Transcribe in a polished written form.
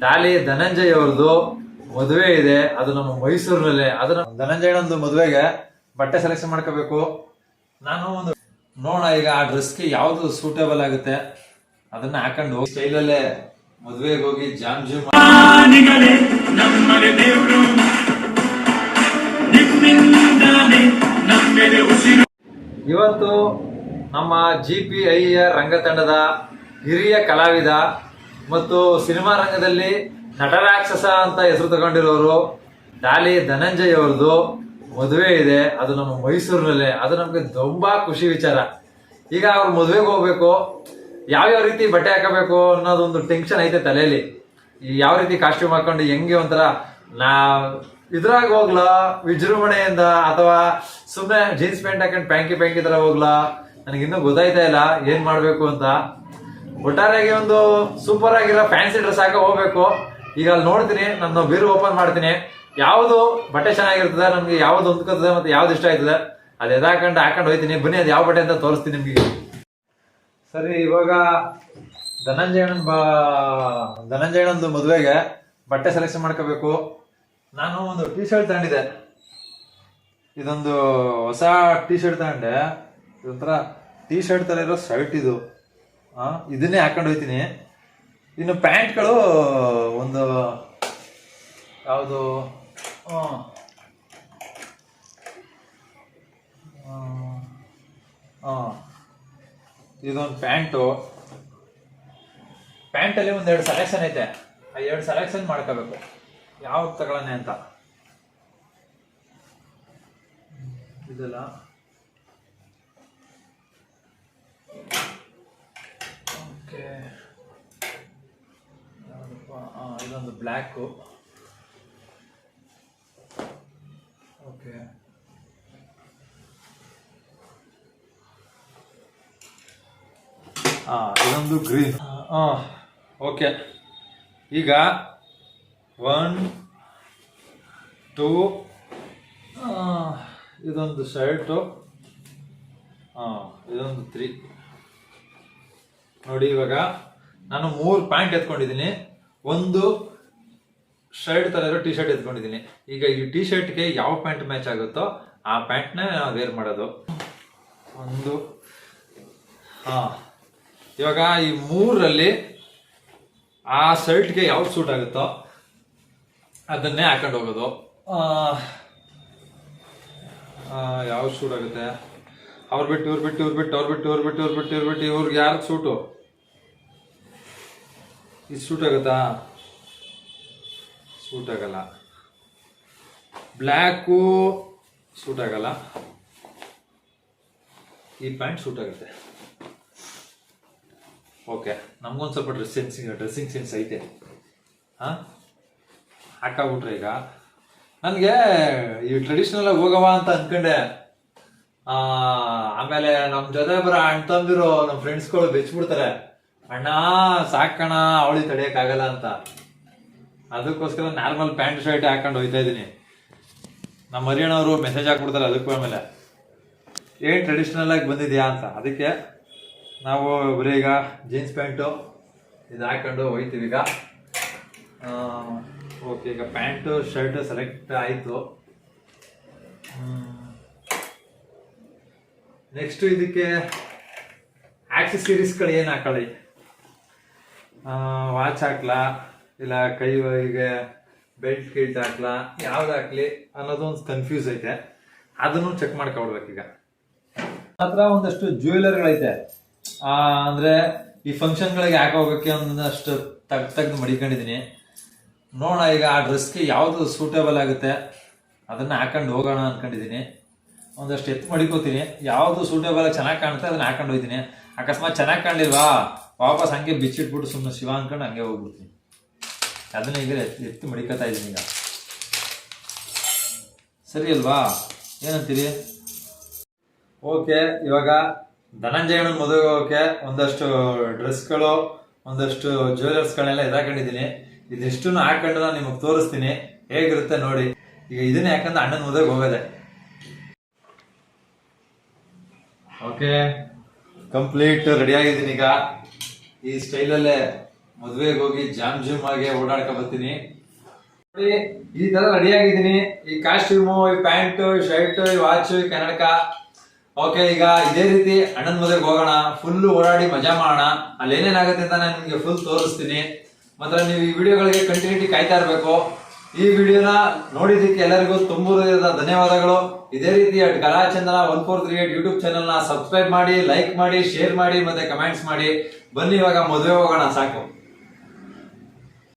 ಡಾಲಿ ಧನಂಜಯ್ ಅವ್ರದ್ದು ಮದುವೆ ಇದೆ, ಅದು ನಮ್ಮ ಮೈಸೂರಿನಲ್ಲೇ. ಅದನ್ನ ಧನಂಜಯನೊಂದು ಮದುವೆಗೆ ಬಟ್ಟೆ ಸೆಲೆಕ್ಷನ್ ಮಾಡ್ಕೋಬೇಕು. ನಾನು ಒಂದು ನೋಡೋಣ ಈಗ ಆ ಡ್ರೆಸ್ಗೆ ಯಾವ್ದು ಸೂಟೇಬಲ್ ಆಗುತ್ತೆ ಅದನ್ನ ಹಾಕೊಂಡು ಸ್ಟೈಲಲ್ಲೇ ಮದುವೆಗೆ ಹೋಗಿ ಜಾಮ್ ಜೂಮ್. ಇವತ್ತು ನಮ್ಮ GPI ರಂಗತಂಡದ ಹಿರಿಯ ಕಲಾವಿದ ಮತ್ತು ಸಿನಿಮಾ ರಂಗದಲ್ಲಿ ನಟರಾಕ್ಷಸ ಅಂತ ಹೆಸರು ತಗೊಂಡಿರೋರು ಡಾಲಿ ಧನಂಜಯ್ ಅವ್ರದ್ದು ಮದುವೆ ಇದೆ, ಅದು ನಮ್ಮ ಮೈಸೂರಿನಲ್ಲೇ. ಅದು ನಮ್ಗೆ ತುಂಬಾ ಖುಷಿ ವಿಚಾರ. ಈಗ ಅವ್ರ ಮದುವೆಗೆ ಹೋಗ್ಬೇಕು, ಯಾವ್ಯಾವ ರೀತಿ ಬಟ್ಟೆ ಹಾಕಬೇಕು ಅನ್ನೋದೊಂದು ಟೆನ್ಷನ್ ಐತೆ ತಲೆಯಲ್ಲಿ. ಯಾವ ರೀತಿ ಕಾಸ್ಟ್ಯೂಮ್ ಹಾಕೊಂಡು ಹೆಂಗೆ ಒಂಥರ ಇದ್ರಾಗ ಹೋಗ್ಲಾ ವಿಜೃಂಭಣೆಯಿಂದ, ಅಥವಾ ಸುಮ್ಮನೆ ಜೀನ್ಸ್ ಪ್ಯಾಂಟ್ ಹಾಕೊಂಡು ಪ್ಯಾಂಕಿ ತರ ಹೋಗ್ಲಾ, ನನಗಿನ್ನೂ ಗೊತ್ತಾಯ್ತಾ ಇಲ್ಲ ಏನ್ ಮಾಡ್ಬೇಕು ಅಂತ. ಒಟ್ಟಾರೆಯಾಗಿ ಒಂದು ಸೂಪರ್ ಆಗಿರೋ ಫ್ಯಾನ್ಸಿ ಡ್ರೆಸ್ ಹಾಕ ಹೋಗ್ಬೇಕು. ಈಗ ಅಲ್ಲಿ ನೋಡ್ತೀನಿ, ನನ್ನ ಬೀರು ಓಪನ್ ಮಾಡ್ತೀನಿ, ಯಾವ್ದು ಬಟ್ಟೆ ಚೆನ್ನಾಗಿರ್ತದೆ, ನಮ್ಗೆ ಯಾವ್ದು ಹೊಂದ್ಕೋತದೆ ಮತ್ತೆ ಯಾವ್ದು ಇಷ್ಟ ಆಯ್ತದೆ ಅದು ಹಾಕೊಂಡು ಹೋಯ್ತೀನಿ. ಬನ್ನಿ ಅದು ಯಾವ ಬಟ್ಟೆ ಅಂತ ತೋರಿಸ್ತೀನಿ ನಿಮ್ಗೆ. ಸರಿ, ಇವಾಗ ಧನಂಜಯನೊಂದು ಮದುವೆಗೆ ಬಟ್ಟೆ ಸೆಲೆಕ್ಷನ್ ಮಾಡ್ಕೋಬೇಕು. ನಾನು ಒಂದು ಟೀ ಶರ್ಟ್ ತಗೊಂಡಿದ್ದೆ, ಇದೊಂದು ಹೊಸ ಟೀ ಶರ್ಟ್ ತಗೊಂಡೆ. ಇದೊಂಥರ ಟೀ ಶರ್ಟ್ ತರ ಇರೋ ಶರ್ಟ್ ಇದು. ಇದನ್ನೇ ಹಾಕೊಂಡು ಹೋಯ್ತೀನಿ. ಇನ್ನು ಪ್ಯಾಂಟ್ಗಳು ಒಂದು ಯಾವುದು ಇದೊಂದು ಪ್ಯಾಂಟಲ್ಲಿ ಒಂದೆರಡು ಸೆಲೆಕ್ಷನ್ ಐತೆ. ಆ 2 ಸೆಲೆಕ್ಷನ್ ಮಾಡ್ಕೋಬೇಕು ಯಾವ್ದು ತಗೊಳ್ಳೋಣ ಅಂತ. ಇದೆಲ್ಲ ಓಕೆ, ಇದೊಂದು ಬ್ಲ್ಯಾಕು. ಓಕೆ, ಇದೊಂದು ಗ್ರೀನ್. ಓಕೆ, ಈಗ 1 2 ಇದೊಂದು ಶರ್ಟು, ಇದೊಂದು 3 ನೋಡಿ. ಇವಾಗ ನಾನು 3 ಪ್ಯಾಂಟ್ ಎತ್ಕೊಂಡಿದ್ದೀನಿ, ಒಂದು ಶರ್ಟ್ ತರ ಇರೋ ಟಿ ಶರ್ಟ್ ಎತ್ಕೊಂಡಿದ್ದೀನಿ. ಈಗ ಈ ಟಿ ಶರ್ಟ್ಗೆ ಯಾವ ಪ್ಯಾಂಟ್ ಮ್ಯಾಚ್ ಆಗುತ್ತೋ ಆ ಪ್ಯಾಂಟ್ನ ವೇರ್ ಮಾಡೋದು. ಒಂದು ಇವಾಗ ಈ 3ರಲ್ಲಿ ಆ ಶರ್ಟ್ಗೆ ಯಾವ್ದು ಸೂಟ್ ಆಗುತ್ತೋ ಅದನ್ನೇ ಹಾಕೊಂಡು ಹೋಗೋದು. ಯಾವ್ದು ಸೂಟ್ ಆಗುತ್ತೆ, ಅವ್ರು ಬಿಟ್ಟು ಇವ್ರಿಗೆ ಯಾರಿಗೆ ಸೂಟು, ಇದು ಸೂಟ್ ಆಗುತ್ತಾ? ಸೂಟ್ ಆಗಲ್ಲ. ಬ್ಲ್ಯಾಕು ಸೂಟ್ ಆಗಲ್ಲ, ಈ ಪ್ಯಾಂಟ್ ಸೂಟ್ ಆಗುತ್ತೆ. ಓಕೆ, ನಮ್ಗೊಂದು ಸ್ವಲ್ಪ ಡ್ರೆಸ್ಸಿಂಗ್ ಸೆನ್ಸ್ ಐತೆ. ಹಾಕಾಗ್ಬಿಟ್ರೆ ಈಗ ನನಗೆ ಈ ಟ್ರೆಡಿಷನಲ್ ಆಗಿ ಹೋಗವ ಅಂತ ಅನ್ಕೊಂಡೆ. ಆಮೇಲೆ ನಮ್ ಜೊತೆ ಬರೋ ಅಣ್ಣ ತಂದಿರೋ ನಮ್ಮ ಫ್ರೆಂಡ್ಸ್ಗಳು ಬೆಚ್ಬಿಡ್ತಾರೆ, ಅಣ್ಣ ಸಾಕಣ ಅವಳಿ ತಡೆಯಕ್ಕಾಗಲ್ಲ ಅಂತ. ಅದಕ್ಕೋಸ್ಕರ ನಾರ್ಮಲ್ ಪ್ಯಾಂಟ್ ಶರ್ಟ್ ಹಾಕೊಂಡು ಹೋಯ್ತಾ ಇದ್ದೀನಿ. ನಮ್ಮ ಹರಿಯಣ್ಣವರು ಮೆಸೇಜ್ ಹಾಕ್ಬಿಡ್ತಾರೆ ಅದಕ್ಕೂ, ಆಮೇಲೆ ಏನ್ ಟ್ರೆಡಿಷನಲ್ ಆಗಿ ಬಂದಿದ್ಯಾ ಅಂತ. ಅದಕ್ಕೆ ನಾವು ಬರೀ ಈಗ ಜೀನ್ಸ್ ಪ್ಯಾಂಟು ಇದು ಹಾಕೊಂಡು ಹೋಯ್ತೀವಿ ಈಗ. ಓಕೆ, ಈಗ ಪ್ಯಾಂಟು ಶರ್ಟ್ ಸೆಲೆಕ್ಟ್ ಆಯಿತು. ನೆಕ್ಸ್ಟ್ ಇದಕ್ಕೆ ಆಕ್ಸೆಸರೀಸ್ಗಳು ಏನು ಹಾಕೊಳ್ಳಿ, ವಾಚ್ ಹಾಕ್ಲಾ ಇಲ್ಲ ಕೈಗೆ ಬೆಲ್ಟ್ ಗಿಲ್ಟ್ ಹಾಕ್ಲಾ, ಯಾವ್ದು ಹಾಕ್ಲಿ ಅನ್ನೋದು ಒಂದು ಕನ್ಫ್ಯೂಸ್ ಐತೆ. ಅದನ್ನು ಚೆಕ್ ಮಾಡ್ಕೊಡ್ಬೇಕೀಗ. ಹತ್ರ ಒಂದಷ್ಟು ಜ್ಯುವೆಲರ್ಗಳೈತೆ, ಅಂದ್ರೆ ಈ ಫಂಕ್ಷನ್ಗಳಿಗೆ ಹಾಕೋಗಕ್ಕೆ ಒಂದಷ್ಟು ತೆಗ್ದು ಮಡಿಕೊಂಡಿದ್ದೀನಿ. ನೋಡೋಣ ಈಗ ಆ ಡ್ರೆಸ್ಗೆ ಯಾವ್ದು ಸೂಟೇಬಲ್ ಆಗುತ್ತೆ ಅದನ್ನ ಹಾಕೊಂಡು ಹೋಗೋಣ ಅನ್ಕೊಂಡಿದ್ದೀನಿ. ಒಂದಷ್ಟು ಎತ್ತು ಮಡಿಕೋತೀನಿ, ಯಾವ್ದು ಸೂಟೇಬಲ್ ಚೆನ್ನಾಗಿ ಕಾಣುತ್ತೆ ಅದನ್ನ ಹಾಕೊಂಡು ಹೋಗ್ತೀನಿ. ಅಕಸ್ಮಾತ್ ಚೆನ್ನಾಗಿ ಕಾಣಲಿಲ್ವಾ ವಾಪಸ್ ಹಂಗೆ ಬಿಚ್ಚಿಟ್ಬಿಟ್ಟು ಸುಮ್ಮನೆ ಶಿವ ಅನ್ಕೊಂಡು ಹಂಗೆ ಹೋಗ್ಬಿಡ್ತೀನಿ. ಅದನ್ನ ಈಗ ಎತ್ತು ಮಡಿಕೋತಾ ಇದ್ದೀನಿ ಈಗ. ಸರಿ ಅಲ್ವಾ, ಏನಂತೀರಿ? ಓಕೆ, ಇವಾಗ ಧನಂಜಯನ ಮದುವೆಗೆ ಹೋಗೋಕೆ ಒಂದಷ್ಟು ಡ್ರೆಸ್ಗಳು, ಒಂದಷ್ಟು ಜ್ಯುವೆಲರ್ಸ್ಗಳನ್ನೆಲ್ಲ ಎದಾಕೊಂಡಿದ್ದೀನಿ. ಇದಿಷ್ಟು ಹಾಕೊಂಡು ನಾನು ನಿಮಗೆ ತೋರಿಸ್ತೀನಿ ಹೇಗಿರುತ್ತೆ ನೋಡಿ. ಈಗ ಇದನ್ನೇ ಯಾಕಂದ್ರೆ ಅಣ್ಣನ ಮದುವೆಗೆ ಹೋಗೋದೆ. ಓಕೆ, ಕಂಪ್ಲೀಟ್ ರೆಡಿ ಆಗಿದ್ದೀನಿ. ಈಗ ಈ ಸ್ಟೈಲಲ್ಲೇ ಮದ್ವೆಗೆ ಹೋಗಿ ಜಾಮ್ ಆಗಿ ಓಡಾಡ್ಕೊ ಬರ್ತೀನಿ. ನೋಡಿ ಈ ತರ ರೆಡಿ ಆಗಿದ್ದೀನಿ. ಈ ಕಾಸ್ಟ್ಯೂಮು, ಈ ಪ್ಯಾಂಟ್, ಶರ್ಟ್, ಈ ವಾಚ್, ಈ ಕನ್ನಡಕ. ಓಕೆ, ಈಗ ಇದೇ ರೀತಿ ಅಣ್ಣನ ಮದುವೆಗೆ ಹೋಗೋಣ, ಫುಲ್ ಓಡಾಡಿ ಮಜಾ ಮಾಡೋಣ. ಅಲ್ಲಿ ಏನೇನಾಗುತ್ತೆ ಅಂತ ನಾನು ನಿಮ್ಗೆ ಫುಲ್ ತೋರಿಸ್ತೀನಿ. ಮಾತ್ರ ನೀವು ಈ ವಿಡಿಯೋಗಳಿಗೆ ಕಂಟಿನ್ಯೂಟಿ ಕಾಯ್ತಾ ಇರಬೇಕು. ಈ ವಿಡಿಯೋನ ನೋಡಿದ್ದಕ್ಕೆ ಎಲ್ಲರಿಗೂ ತುಂಬ ಧನ್ಯವಾದಗಳು. ಇದೇ ರೀತಿ ಕಲಾಚಂದನ 1438 ಯೂಟ್ಯೂಬ್ ಚಾನಲ್ ನ ಸಬ್ಸ್ಕ್ರೈಬ್ ಮಾಡಿ, ಲೈಕ್ ಮಾಡಿ, ಶೇರ್ ಮಾಡಿ, ಮತ್ತೆ ಕಮೆಂಟ್ಸ್ ಮಾಡಿ. ಬನ್ನಿ ಇವಾಗ ಮದುವೆ ಹೋಗೋಣ, ಸಾಕು.